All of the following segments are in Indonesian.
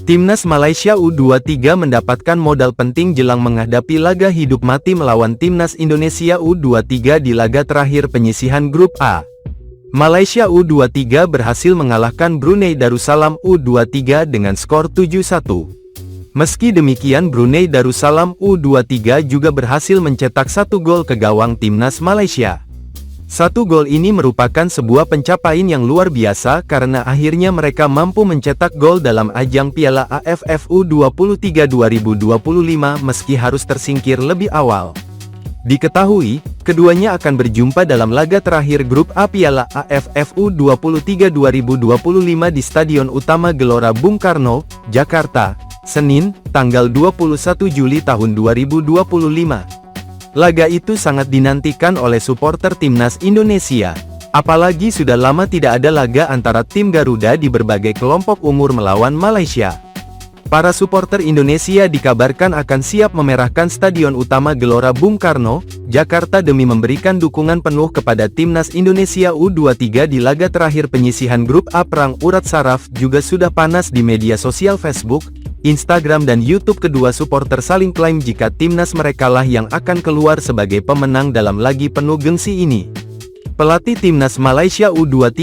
Timnas Malaysia U23 mendapatkan modal penting jelang menghadapi laga hidup mati melawan Timnas Indonesia U23 di laga terakhir penyisihan Grup A. Malaysia U23 berhasil mengalahkan Brunei Darussalam U23 dengan skor 7-1. Meski demikian, Brunei Darussalam U23 juga berhasil mencetak 1 gol ke gawang Timnas Malaysia. 1 gol ini merupakan sebuah pencapaian yang luar biasa karena akhirnya mereka mampu mencetak gol dalam ajang Piala AFF U23 2025 meski harus tersingkir lebih awal. Diketahui, keduanya akan berjumpa dalam laga terakhir Grup A Piala AFF U23 2025 di Stadion Utama Gelora Bung Karno, Jakarta, Senin, tanggal 21 Juli tahun 2025. Laga itu sangat dinantikan oleh supporter Timnas Indonesia. Apalagi sudah lama tidak ada laga antara tim Garuda di berbagai kelompok umur melawan Malaysia. Para supporter Indonesia dikabarkan akan siap memerahkan Stadion Utama Gelora Bung Karno, Jakarta demi memberikan dukungan penuh kepada Timnas Indonesia U23 di laga terakhir penyisihan Grup A. Perang urat saraf juga sudah panas di media sosial Facebook, Instagram dan YouTube. Kedua supporter saling klaim jika timnas merekalah yang akan keluar sebagai pemenang dalam laga penuh gengsi ini. Pelatih timnas Malaysia U23,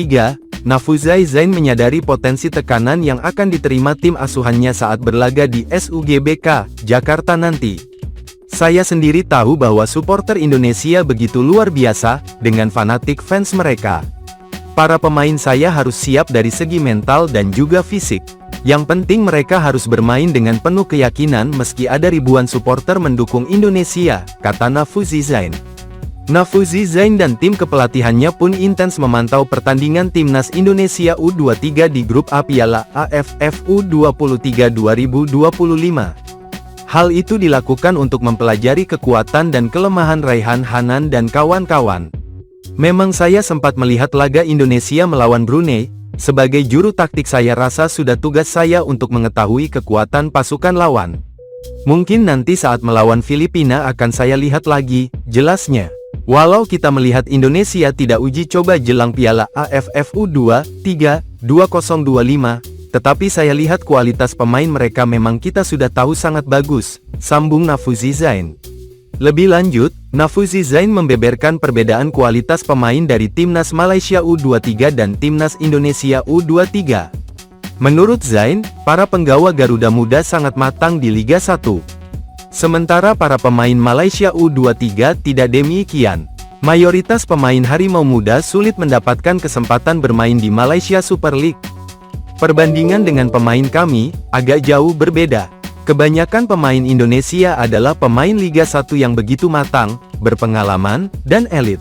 Nafuzai Zain menyadari potensi tekanan yang akan diterima tim asuhannya saat berlaga di SUGBK, Jakarta nanti. Saya sendiri tahu bahwa supporter Indonesia begitu luar biasa, dengan fanatik fans mereka. Para pemain saya harus siap dari segi mental dan juga fisik. Yang penting mereka harus bermain dengan penuh keyakinan meski ada ribuan supporter mendukung Indonesia, kata Nafuzai Zain. Nafuzai Zain dan tim kepelatihannya pun intens memantau pertandingan Timnas Indonesia U23 di Grup A Piala AFF U23 2025. Hal itu dilakukan untuk mempelajari kekuatan dan kelemahan Raihan Hanan dan kawan-kawan. Memang saya sempat melihat laga Indonesia melawan Brunei. Sebagai juru taktik saya rasa sudah tugas saya untuk mengetahui kekuatan pasukan lawan. Mungkin nanti saat melawan Filipina akan saya lihat lagi, jelasnya. Walau kita melihat Indonesia tidak uji coba jelang Piala AFF U23 2025, tetapi saya lihat kualitas pemain mereka memang kita sudah tahu sangat bagus, sambung Nafuzai Zain. Lebih lanjut, Nafuzai Zain membeberkan perbedaan kualitas pemain dari Timnas Malaysia U23 dan Timnas Indonesia U23. Menurut Zain, para penggawa Garuda Muda sangat matang di Liga 1. Sementara para pemain Malaysia U23 tidak demikian. Mayoritas pemain Harimau Muda sulit mendapatkan kesempatan bermain di Malaysia Super League. Perbandingan dengan pemain kami, agak jauh berbeda. Kebanyakan pemain Indonesia adalah pemain Liga 1 yang begitu matang, berpengalaman, dan elit.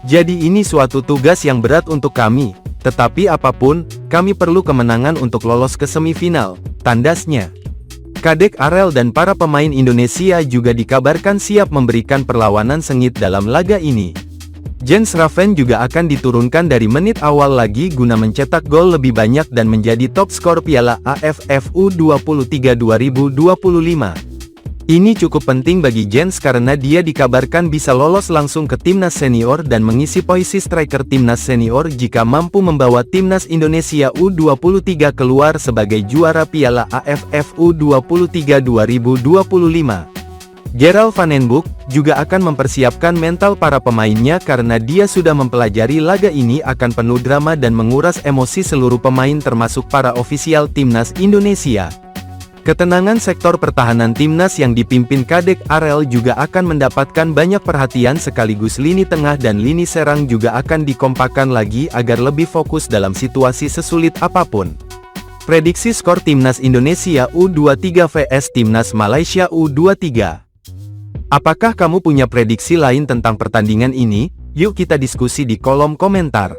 Jadi ini suatu tugas yang berat untuk kami, tetapi apapun, kami perlu kemenangan untuk lolos ke semifinal, tandasnya. Kadek Arel dan para pemain Indonesia juga dikabarkan siap memberikan perlawanan sengit dalam laga ini. Jens Raven juga akan diturunkan dari menit awal lagi guna mencetak gol lebih banyak dan menjadi top skor Piala AFF U23 2025. Ini cukup penting bagi Jens karena dia dikabarkan bisa lolos langsung ke timnas senior dan mengisi posisi striker timnas senior jika mampu membawa timnas Indonesia U23 keluar sebagai juara Piala AFF U23 2025. Gerald Van den Boeck juga akan mempersiapkan mental para pemainnya karena dia sudah mempelajari laga ini akan penuh drama dan menguras emosi seluruh pemain termasuk para ofisial timnas Indonesia. Ketenangan sektor pertahanan timnas yang dipimpin Kadek Arel juga akan mendapatkan banyak perhatian sekaligus lini tengah dan lini serang juga akan dikompakkan lagi agar lebih fokus dalam situasi sesulit apapun. Prediksi skor Timnas Indonesia U23 vs Timnas Malaysia U23. Apakah kamu punya prediksi lain tentang pertandingan ini? Yuk kita diskusi di kolom komentar.